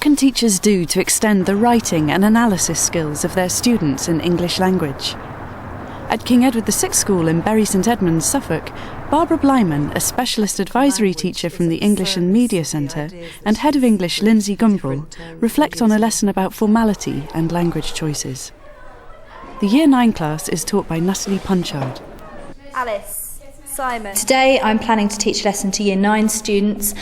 What can teachers do to extend the writing and analysis skills of their students in English language? At King Edward VI School in Bury St Edmunds, Suffolk, Barbara Blyman, a specialist advisory teacher from the English and Media Centre, and Head of English Lindsay Gumbrell, reflect on a lesson about formality and language choices. The Year 9 class is taught by Natalie Punchard. Alice. Simon. Today I'm planning to teach a lesson to Year 9 students,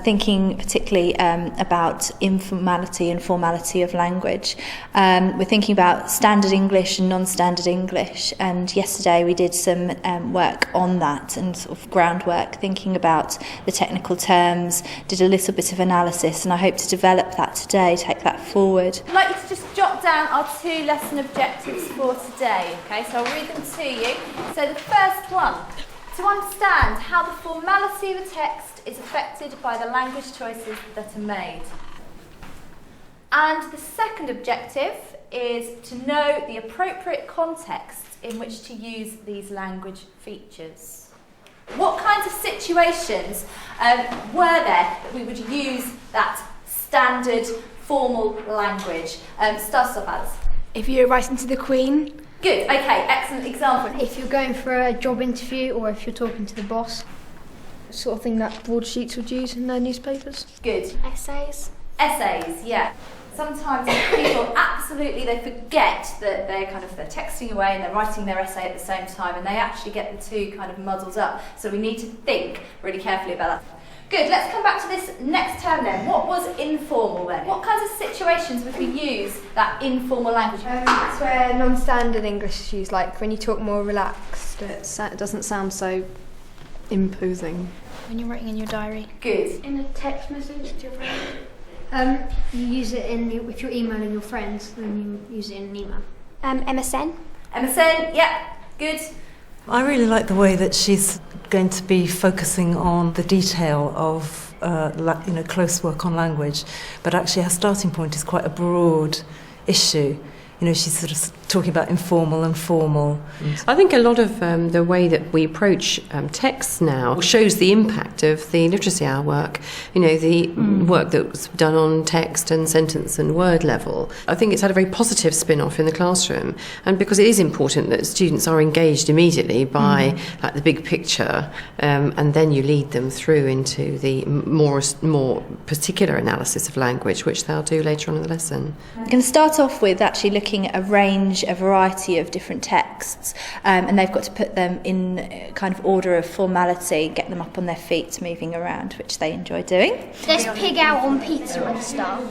thinking particularly about informality and formality of language. We're thinking about standard English and non-standard English, and yesterday we did some work on that and sort of groundwork, thinking about the technical terms, did a little bit of analysis, and I hope to develop that today, take that forward. I'd like you to just jot down our 2 lesson objectives for today, okay? So I'll read them to you. So the first one, to understand how the formality of a text is affected by the language choices that are made. And the second objective is to know the appropriate context in which to use these language features. What kinds of situations were there that we would use that standard formal language? Start off, Alice. If you're writing to the Queen. Good, okay, excellent example. If you're going for a job interview or if you're talking to the boss, sort of thing that broadsheets would use in their newspapers. Good. Essays. Essays, yeah. Sometimes people absolutely, they forget that they're texting away and they're writing their essay at the same time, and they actually get the two kind of muddled up. So we need to think really carefully about that. Good, let's come back to this next term then. What was informal then? What kinds of situations would we use that informal language? It's where non-standard English is used, like when you talk more relaxed, it doesn't sound so imposing. When you're writing in your diary. Good. In a text message to your friend. You use it if you're emailing your friends, then you use it in an email. MSN. MSN, yeah, good. I really like the way that she's going to be focusing on the detail of close work on language, but actually her starting point is quite a broad issue. She's sort of talking about informal and formal. I think a lot of the way that we approach texts now shows the impact of the literacy hour work, the work that was done on text and sentence and word level. I think it's had a very positive spin-off in the classroom, and because it is important that students are engaged immediately by the big picture, and then you lead them through into the more particular analysis of language, which they'll do later on in the lesson. I'm going to start off with actually looking at a variety of different texts, and they've got to put them in kind of order of formality, get them up on their feet, moving around, which they enjoy doing. There's pig out on pizza and stuff.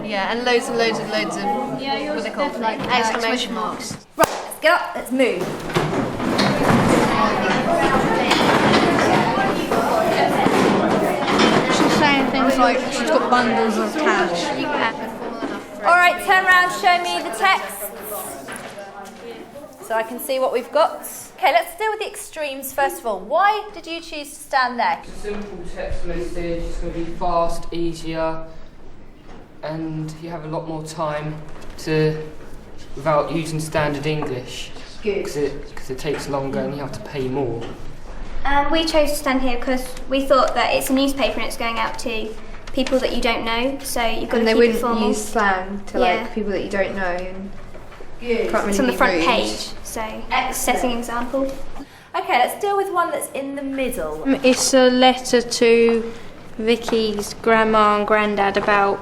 Yeah, and loads of what are they called? Like exclamation marks. Right, let's get up, let's move. She's saying things like she's got bundles of cash. All right, turn around, show me the text so I can see what we've got. Okay, let's deal with the extremes first of all. Why did you choose to stand there? It's a simple text message, it's going to be fast, easier, and you have a lot more time without using standard English. Good. Because it takes longer and you have to pay more. We chose to stand here because we thought that it's a newspaper and it's going out to people that you don't know, so you've got to keep it formal. And they wouldn't use slang to people that you don't know. And Good. Can't really it's on the front rude. page, so setting example. Okay, let's deal with one that's in the middle. It's a letter to Vicky's grandma and granddad about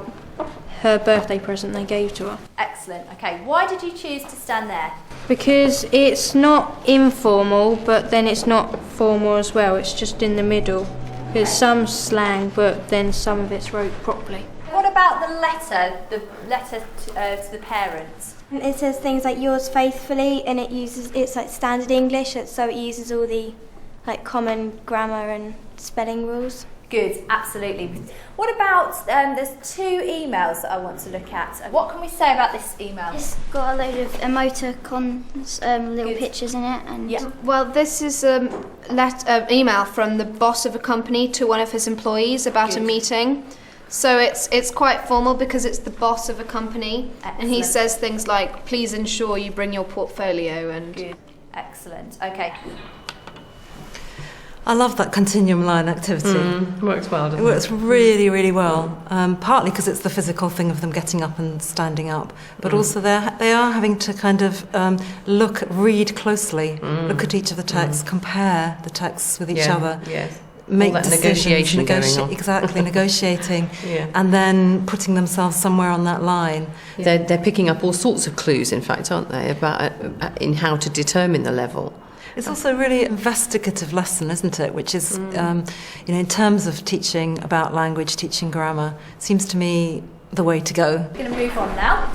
her birthday present they gave to her. Excellent. Okay, why did you choose to stand there? Because it's not informal, but then it's not formal as well. It's just in the middle. There's some slang, but then some of it's wrote properly. What about the letter to the parents? It says things like yours faithfully, and it's like standard English, so it uses all the common grammar and spelling rules. Good, absolutely. What about, there's 2 emails that I want to look at. What can we say about this email? It's got a load of emoticons, little pictures in it. And yeah. Well, this is an email from the boss of a company to one of his employees about a meeting. So it's quite formal because it's the boss of a company. Excellent. And he says things like, please ensure you bring your portfolio. And good. Excellent. Okay. I love that continuum line activity. Works well, doesn't It works really, really well. Partly because it's the physical thing of them getting up and standing up, but also they are having to kind of read closely, look at each of the texts, compare the texts with each other. Yes. Make all that negotiation going on. Exactly, negotiating, and then putting themselves somewhere on that line. They're picking up all sorts of clues, in fact, aren't they, about in how to determine the level. It's also a really investigative lesson, isn't it? Which is, in terms of teaching about language, teaching grammar, seems to me the way to go. We're going to move on now.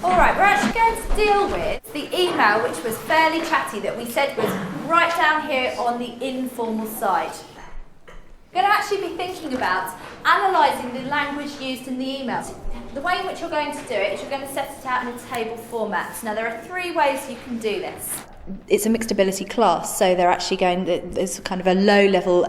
All right, we're actually going to deal with the email, which was fairly chatty, that we said was right down here on the informal side. We're going to actually be thinking about analysing the language used in the email. The way in which you're going to do it is you're going to set it out in a table format. Now, there are 3 ways you can do this. It's a mixed ability class, so they're actually there's kind of a low-level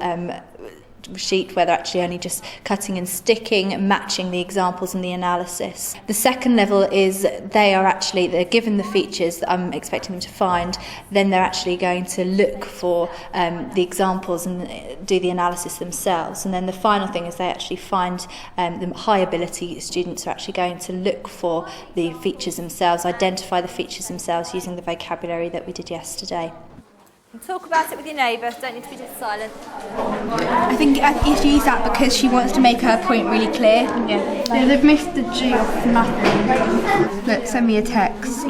sheet where they're actually only just cutting and sticking, matching the examples and the analysis. The second level is they're given the features that I'm expecting them to find, then they're actually going to look for the examples and do the analysis themselves. And then the final thing is they actually find the high ability students are actually going to look for the features themselves, identify the features themselves using the vocabulary that we did yesterday. Talk about it with your neighbour, don't need to be just silent. I think you use that because she wants to make her point really clear. Yeah, they've missed the G of nothing. Look, send me a text.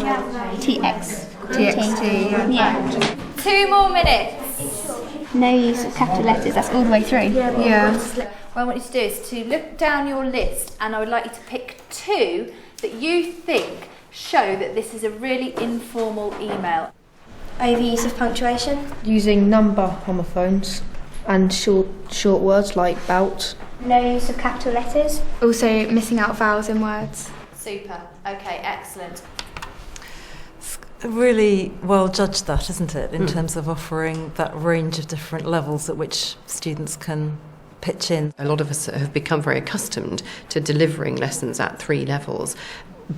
TXT. Yeah. 2 more minutes. No use of capital letters, that's all the way through. Yeah. What I want you to do is to look down your list, and I would like you to pick 2 that you think show that this is a really informal email. Overuse of punctuation. Using number homophones and short words like bout. No use of capital letters. Also missing out vowels in words. Super. Okay, excellent. It's really well judged, that, isn't it, in terms of offering that range of different levels at which students can pitch in. A lot of us have become very accustomed to delivering lessons at 3 levels,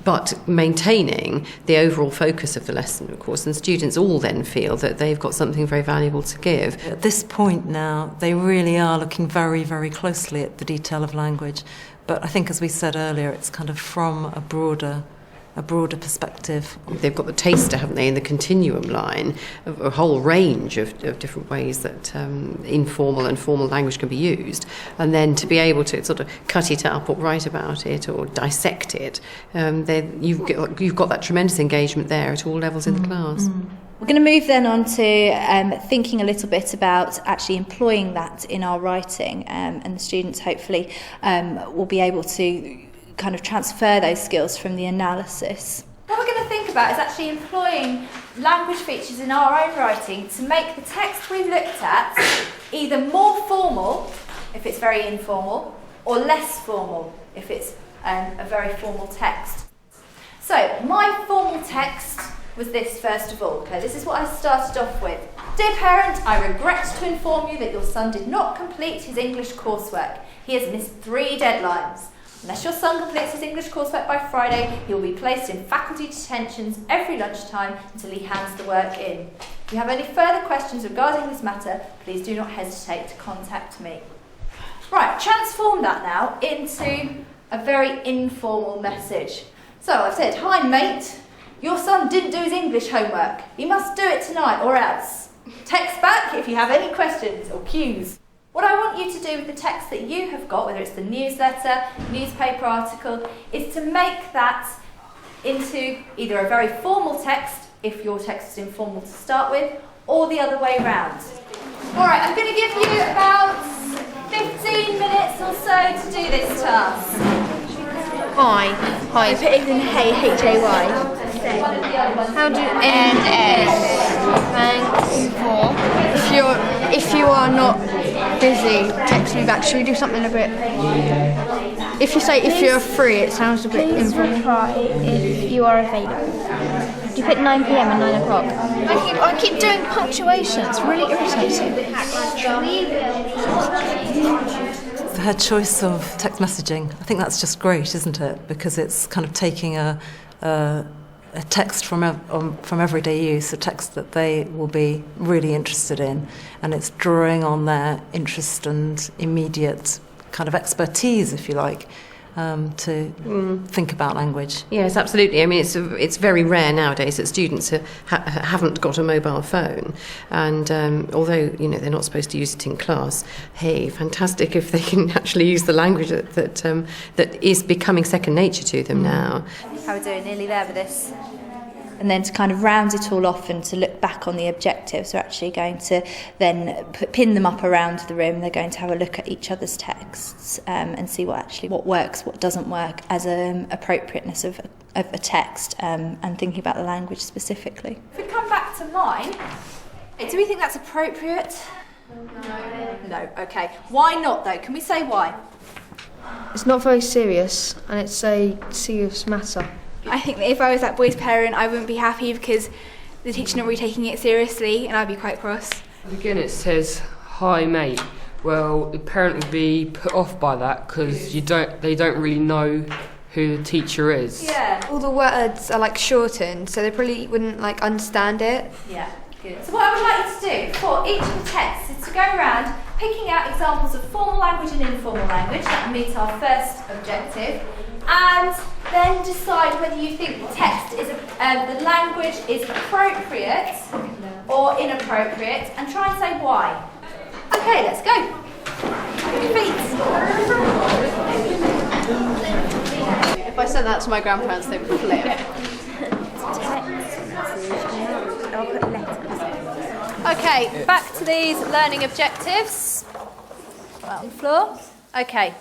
but maintaining the overall focus of the lesson, of course, and students all then feel that they've got something very valuable to give. At this point now, they really are looking very, very closely at the detail of language, but I think, as we said earlier, it's kind of from a broader perspective. They've got the taster, haven't they, in the continuum line, of a whole range of different ways that informal and formal language can be used, and then to be able to sort of cut it up or write about it or dissect it, you've got that tremendous engagement there at all levels in the class. We're going to move then on to thinking a little bit about actually employing that in our writing, and the students hopefully will be able to kind of transfer those skills from the analysis. What we're going to think about is actually employing language features in our own writing to make the text we've looked at either more formal, if it's very informal, or less formal, if it's a very formal text. So, my formal text was this, first of all. Okay, this is what I started off with. Dear parent, I regret to inform you that your son did not complete his English coursework. He has missed 3 deadlines. Unless your son completes his English coursework by Friday, he will be placed in faculty detentions every lunchtime until he hands the work in. If you have any further questions regarding this matter, please do not hesitate to contact me. Right, transform that now into a very informal message. So I've said, hi mate, your son didn't do his English homework. He must do it tonight or else. Text back if you have any questions or cues. What I want you to do with the text that you have got, whether it's the newsletter, newspaper article, is to make that into either a very formal text, if your text is informal to start with, or the other way round. Alright, I'm going to give you about 15 minutes or so to do this task. Hi. I put it in H-A-Y. How do N-S? Thanks. If you are not busy, text me back. Should we do something a bit? If you say if you're free, it sounds a bit informal. Reply if you are available. Do you put 9 p.m. and 9 o'clock? I keep doing punctuation. It's really irritating. Her choice of text messaging, I think that's just great, isn't it? Because it's kind of taking a a text from everyday use, a text that they will be really interested in, and it's drawing on their interest and immediate kind of expertise, if you like, to think about language. Yes, absolutely. I mean, it's very rare nowadays that students haven't got a mobile phone, and although they're not supposed to use it in class, hey, fantastic if they can actually use the language that is becoming second nature to them now. How are we doing? Nearly there with this. And then to kind of round it all off and to look back on the objectives, we're actually going to then pin them up around the room. They're going to have a look at each other's texts and see what works, what doesn't work as appropriateness of a text and thinking about the language specifically. If we come back to mine, do we think that's appropriate? No. Okay. Why not though? Can we say why? It's not very serious, and it's a serious matter. I think that if I was that boy's parent, I wouldn't be happy because the teacher's not really taking it seriously, and I'd be quite cross. Again, it says, "Hi, mate." Well, the parent would be put off by that because they don't really know who the teacher is. Yeah. All the words are like shortened, so they probably wouldn't like understand it. Yeah. Good. So what I would like you to do for each of the texts is to go around picking out examples of formal language and informal language that meet our first objective, and then decide whether you think the text is the language is appropriate or inappropriate, and try and say why. Okay, let's go. Your feet. If I sent that to my grandparents, they would flip. Okay, back to these learning objectives. Right on the floor. Okay.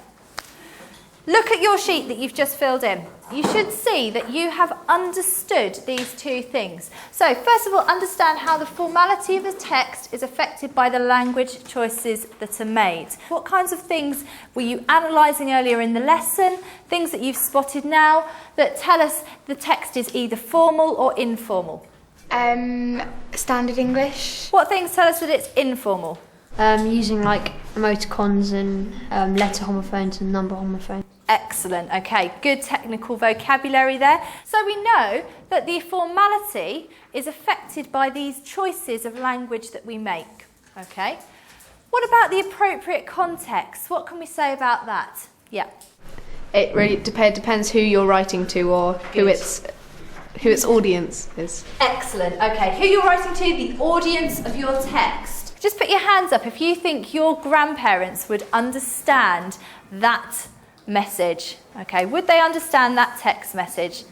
Look at your sheet that you've just filled in. You should see that you have understood these two things. So, first of all, understand how the formality of a text is affected by the language choices that are made. What kinds of things were you analysing earlier in the lesson? Things that you've spotted now that tell us the text is either formal or informal? Standard English. What things tell us that it's informal? Using like emoticons and letter homophones and number homophones. Excellent. Okay, good technical vocabulary there. So we know that the formality is affected by these choices of language that we make. Okay. What about the appropriate context? What can we say about that? Yeah. It really depends who you're writing to or who its audience is. Excellent. Okay, who you're writing to, the audience of your text. Just put your hands up if you think your grandparents would understand that message. Okay, would they understand that text message?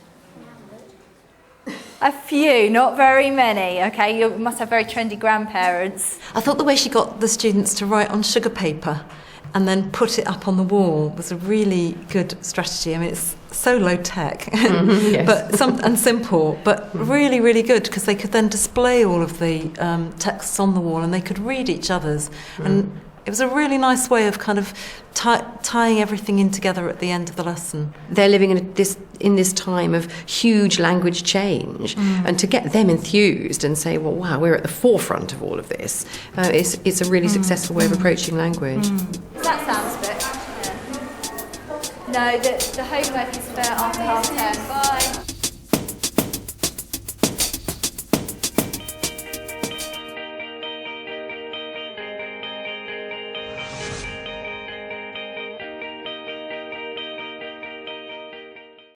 A few, not very many. Okay, you must have very trendy grandparents. I thought the way she got the students to write on sugar paper and then put it up on the wall was a really good strategy. I mean, it's so low tech, yes. and simple, but really, really good, because they could then display all of the texts on the wall and they could read each other's. And it was a really nice way of kind of tying everything in together at the end of the lesson. They're living in this time of huge language change, and to get them enthused and say, well, wow, we're at the forefront of all of this, it's a really successful way of approaching language. Does that sound a bit? No, the homework is for after half term.